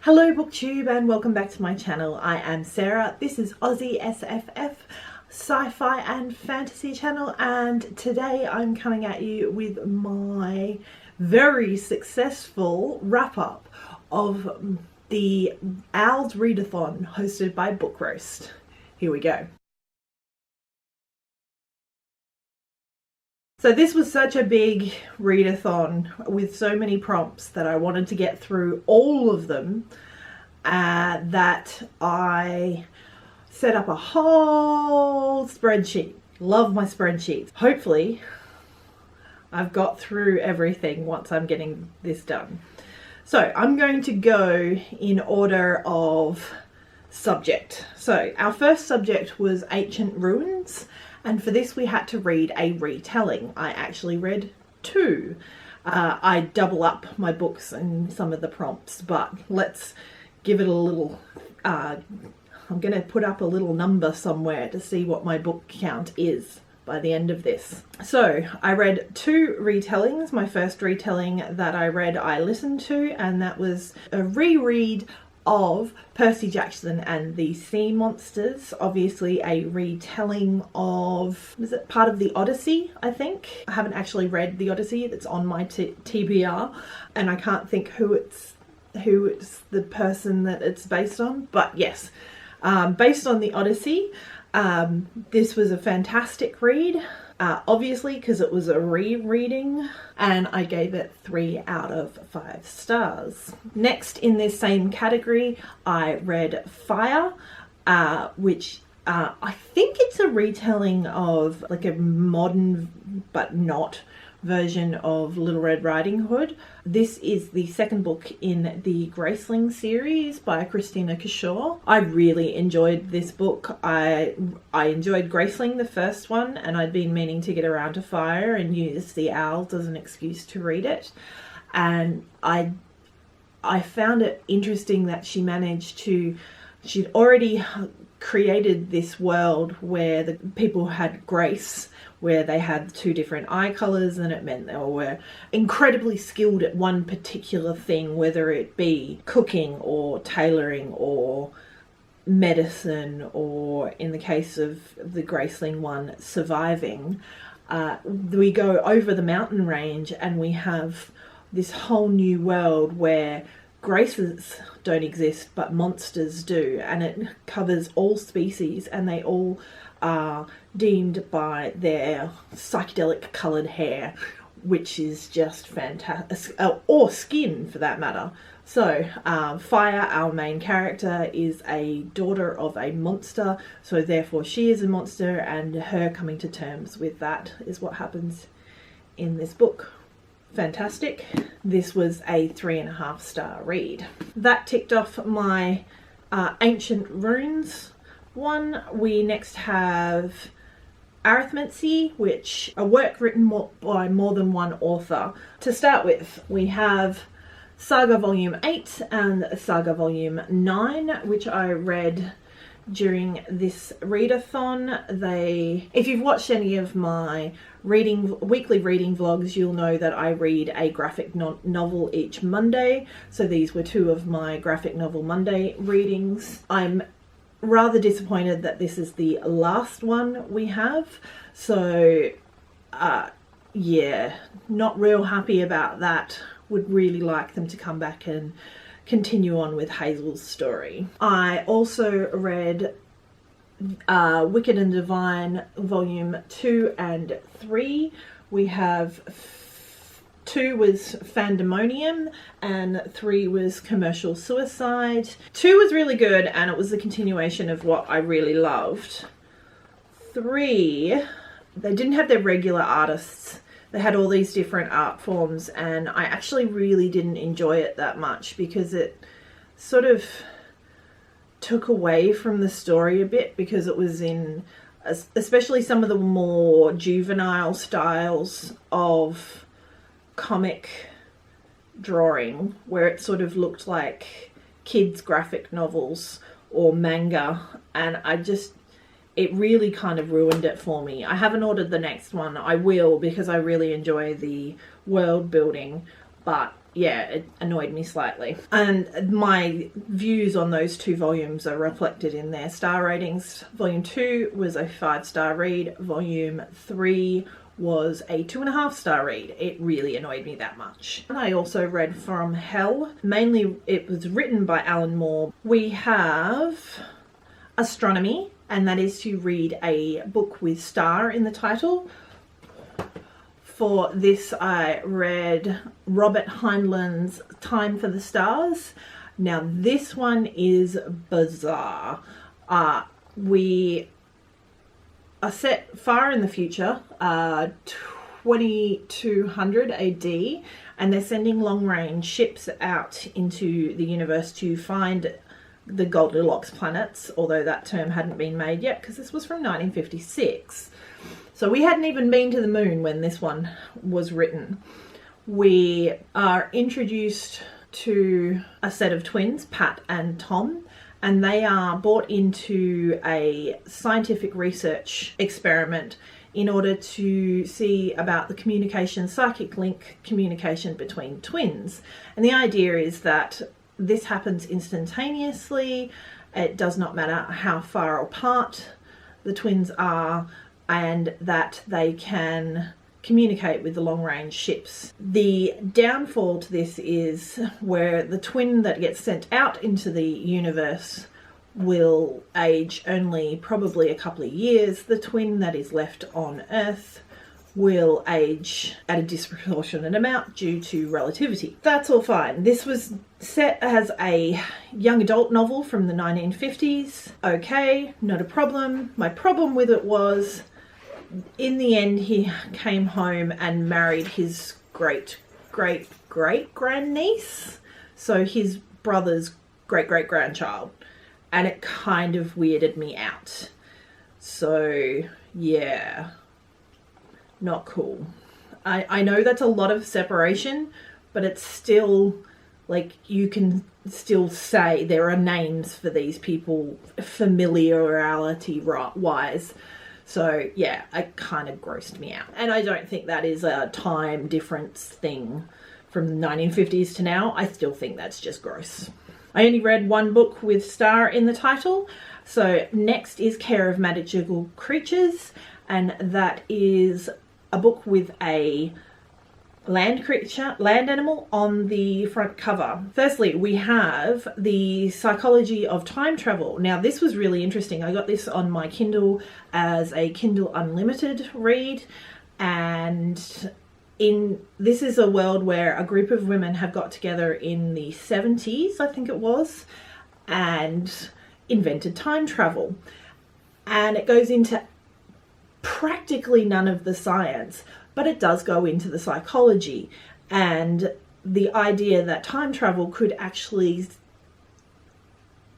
Hello BookTube and welcome back to my channel. I am Sarah. This is Aussie SFF sci-fi and fantasy channel, and today I'm coming at you with my very successful wrap-up of the OWLS Readathon hosted by Book Roast. Here we go. So this was such a big readathon with so many prompts that I wanted to get through all of them, that I set up a whole spreadsheet. Love my spreadsheets. Hopefully I've got through everything once I'm getting this done. So I'm going to go in order of subject. So our first subject was ancient ruins. And for this we had to read a retelling. I actually read two. I double up my books and some of the prompts, but let's give it a little, I'm going to put up a little number somewhere to see what my book count is by the end of this. So I read two retellings. My first retelling that I read I listened to, and that was a reread of Percy Jackson and the Sea Monsters, obviously a retelling of, was it part of the Odyssey, I think? I haven't actually read the Odyssey, it's on my TBR, and I can't think who it's the person that it's based on, but yes, based on the Odyssey. This was a fantastic read, obviously because it was a rereading, and I gave it 3 out of 5 stars. Next in this same category I read Fire, which I think it's a retelling of like a modern but not version of Little Red Riding Hood. This is the second book in the Graceling series by Christina Kishore. I really enjoyed this book. I enjoyed Graceling, the first one, and I'd been meaning to get around to Fire and use the OWLS as an excuse to read it. And I found it interesting that she managed to, she'd already created this world where the people had grace, where they had 2 different eye colours, and it meant they were incredibly skilled at one particular thing, whether it be cooking or tailoring or medicine, or in the case of the Graceling one, surviving. We go over the mountain range and we have this whole new world where graces don't exist but monsters do, and it covers all species, and they all are deemed by their psychedelic coloured hair, which is just fantastic, or skin for that matter. So Fire, our main character, is a daughter of a monster, so therefore she is a monster, and her coming to terms with that is what happens in this book. Fantastic. This was a 3.5 star read. That ticked off my ancient runes one. We next have Arithmancy, which a work written by more than one author. To start with, we have Saga Volume 8 and Saga Volume 9, which I read during this readathon. If you've watched any of my weekly reading vlogs, you'll know that I read a graphic novel each Monday. So these were 2 of my graphic novel Monday readings. I'm rather disappointed that this is the last one we have. So yeah, not real happy about that. Would really like them to come back and continue on with Hazel's story. I also read Wicked and Divine Volume 2 and 3. We have 2 was Fandemonium and 3 was Commercial Suicide. 2 was really good, and it was the continuation of what I really loved. 3, they didn't have their regular artists. They had all these different art forms, and I actually really didn't enjoy it that much because it sort of took away from the story a bit, because it was in, especially some of the more juvenile styles of comic drawing, where it sort of looked like kids' graphic novels or manga, and it really kind of ruined it for me. I haven't ordered the next one. I will, because I really enjoy the world building, but yeah, it annoyed me slightly. And my views on those 2 volumes are reflected in their star ratings. Volume 2 was a 5-star read. Volume 3 was a 2.5-star read. It really annoyed me that much. And I also read From Hell. Mainly it was written by Alan Moore. We have astronomy, and that is to read a book with star in the title. For this I read Robert Heinlein's Time for the Stars. Now this one is bizarre. We are set far in the future, 2200 AD, and they're sending long-range ships out into the universe to find the Goldilocks planets, although that term hadn't been made yet because this was from 1956. So we hadn't even been to the moon when this one was written. We are introduced to a set of twins, Pat and Tom, and they are brought into a scientific research experiment in order to see about the communication, psychic link communication between twins. And the idea is that this happens instantaneously. It does not matter how far apart the twins are, and that they can communicate with the long-range ships. The downfall to this is where the twin that gets sent out into the universe will age only probably a couple of years. The twin that is left on Earth will age at a disproportionate amount due to relativity. That's all fine. This was set as a young adult novel from the 1950s. Okay, not a problem. My problem with it was, in the end, he came home and married his great-great-great-grandniece, so his brother's great-great-grandchild, and it kind of weirded me out. So, yeah, not cool. I know that's a lot of separation, but it's still, like, you can still say there are names for these people familiarity-wise. So yeah, it kind of grossed me out. And I don't think that is a time difference thing from the 1950s to now. I still think that's just gross. I only read 1 book with star in the title. So next is Care of Magical Creatures, and that is a book with a land animal on the front cover. Firstly, we have The Psychology of Time Travel. Now this was really interesting. I got this on my Kindle as a Kindle Unlimited read, and this is a world where a group of women have got together in the 70s, I think it was, and invented time travel. And it goes into practically none of the science, but it does go into the psychology and the idea that time travel could actually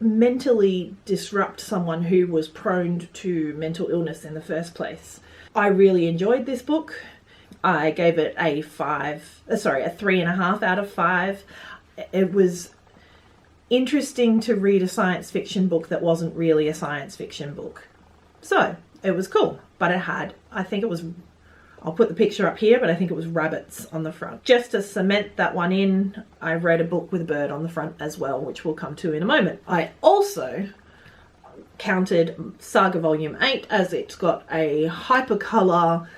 mentally disrupt someone who was prone to mental illness in the first place. I really enjoyed this book. I gave it a 3.5 out of 5. It was interesting to read a science fiction book that wasn't really a science fiction book. So it was cool, but it had, I'll put the picture up here, but I think it was rabbits on the front. Just to cement that one in, I read a book with a bird on the front as well, which we'll come to in a moment. I also counted Saga Volume 8 as it's got a hypercolour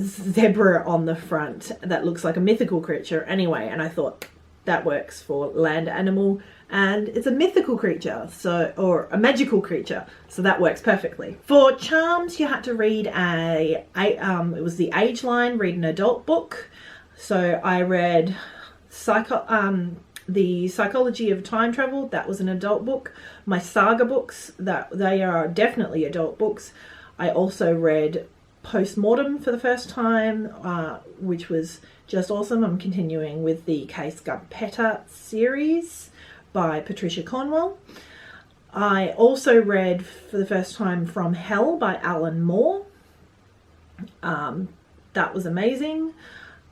zebra on the front that looks like a mythical creature anyway, and I thought that works for land animal, and it's a mythical creature, or a magical creature, so that works perfectly. For charms, you had to read it was the age line, read an adult book. So I read The Psychology of Time Travel, that was an adult book. My saga books, they are definitely adult books. I also read Postmortem for the first time, which was just awesome. I'm continuing with the Case Gumpetta series by Patricia Cornwell. I also read for the first time From Hell by Alan Moore. That was amazing.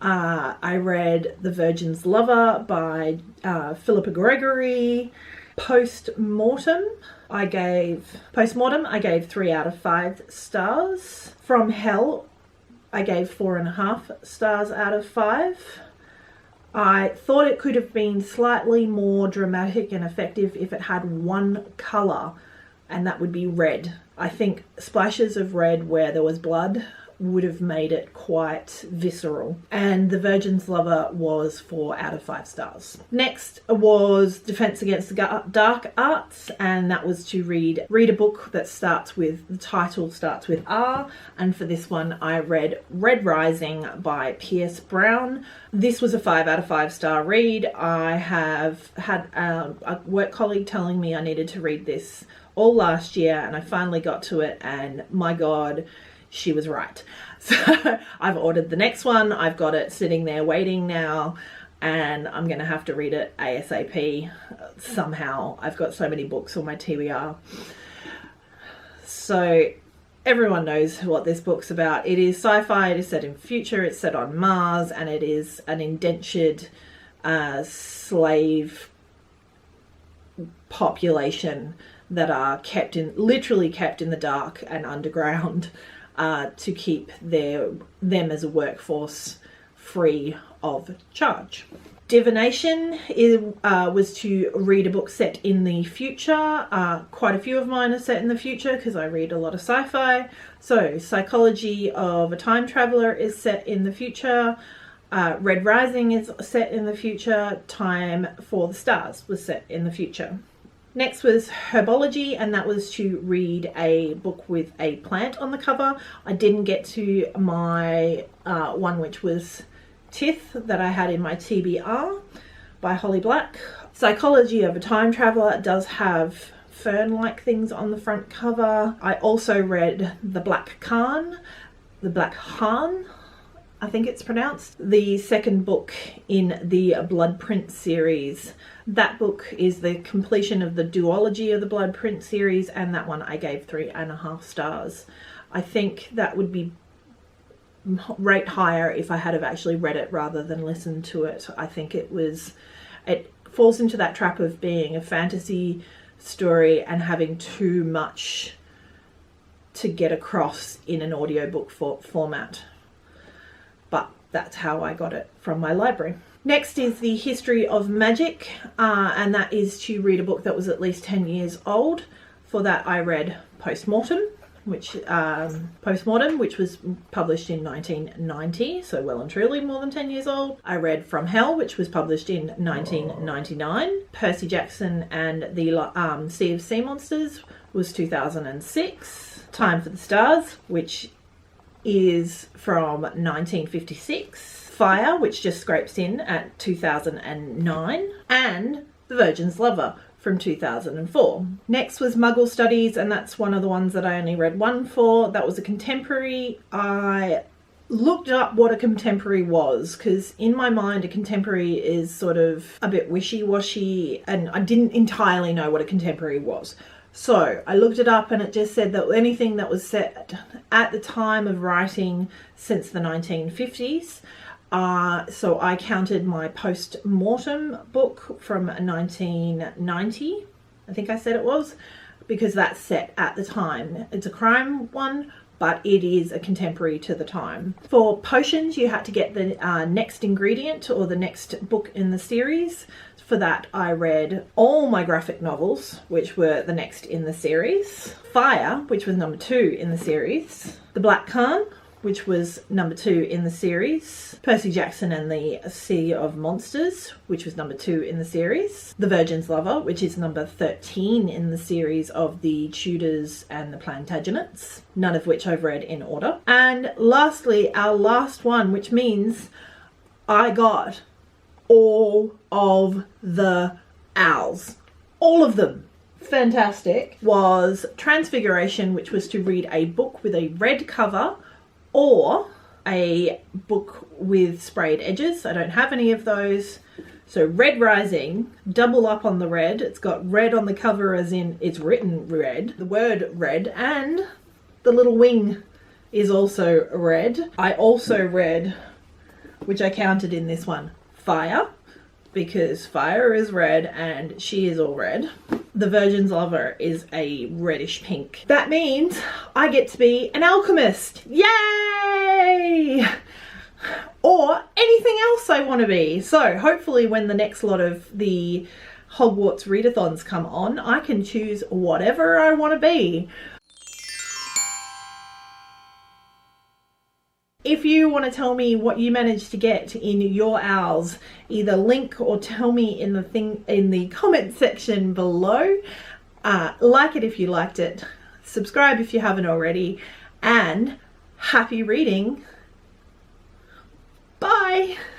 I read The Virgin's Lover by Philippa Gregory. Postmortem, I gave 3 out of 5 stars. From Hell, I gave 4.5 stars out of 5. I thought it could have been slightly more dramatic and effective if it had one colour, and that would be red. I think splashes of red where there was blood would have made it quite visceral. And The Virgin's Lover was 4 out of 5 stars. Next was Defense Against the Dark Arts, and that was to read a book that starts with, the title starts with R, and for this one I read Red Rising by Pierce Brown. This was a 5 out of 5 star read. I have had a work colleague telling me I needed to read this all last year, and I finally got to it, and my God, she was right. So I've ordered the next one. I've got it sitting there waiting now, and I'm going to have to read it ASAP somehow. I've got so many books on my TBR. So everyone knows what this book's about. It is sci-fi, it is set in future, it's set on Mars, and it is an indentured slave population that are literally kept in the dark and underground to keep them as a workforce free of charge. Divination was to read a book set in the future. Quite a few of mine are set in the future because I read a lot of sci-fi. So Psychology of a Time Traveler is set in the future. Red Rising is set in the future. Time for the Stars was set in the future. Next was Herbology, and that was to read a book with a plant on the cover. I didn't get to my one which was Tith that I had in my TBR by Holly Black. Psychology of a Time Traveler does have fern-like things on the front cover. I also read The Black Khan, I think it's pronounced, the second book in the Blood Print series. That book is the completion of the duology of the Blood Print series, and that one I gave 3.5 stars. I think that would be rate higher if I had have actually read it rather than listened to it. I think it falls into that trap of being a fantasy story and having too much to get across in an audiobook format. But that's how I got it from my library. Next is The History of Magic, and that is to read a book that was at least 10 years old. For that I read Postmortem, which was published in 1990, so well and truly more than 10 years old. I read From Hell, which was published in 1999. Percy Jackson and the Sea of Sea Monsters was 2006. Time for the Stars, which is from 1956. Fire, which just scrapes in at 2009, and The Virgin's Lover from 2004. Next was Muggle Studies, and that's one of the ones that I only read one for. That was a contemporary. I looked up what a contemporary was, because in my mind a contemporary is sort of a bit wishy-washy, and I didn't entirely know what a contemporary was. So I looked it up, and it just said that anything that was set at the time of writing since the 1950s. So I counted my Postmortem book from 1990, I think I said it was, because that's set at the time. It's a crime one, but it is a contemporary to the time. For potions, you had to get the next ingredient or the next book in the series. For that, I read all my graphic novels, which were the next in the series. Fire, which was number 2 in the series. The Black Khan, which was number 2 in the series. Percy Jackson and the Sea of Monsters, which was number 2 in the series. The Virgin's Lover, which is number 13 in the series of the Tudors and the Plantagenets, none of which I've read in order. And lastly, our last one, which means I got all of the OWLS. All of them. Fantastic. Was Transfiguration, which was to read a book with a red cover or a book with sprayed edges. I don't have any of those. So Red Rising, double up on the red. It's got red on the cover as in it's written red, the word red, and the little wing is also red. I also read, which I counted in this one, Fire, because fire is red and she is all red. The Virgin's Lover is a reddish pink. That means I get to be an alchemist. Yay! or anything else I want to be. So hopefully when the next lot of the Hogwarts readathons come on, I can choose whatever I want to be. If you want to tell me what you managed to get in your OWLS, either link or tell me in the comment section below. Like it if you liked it, subscribe if you haven't already, and happy reading. Bye.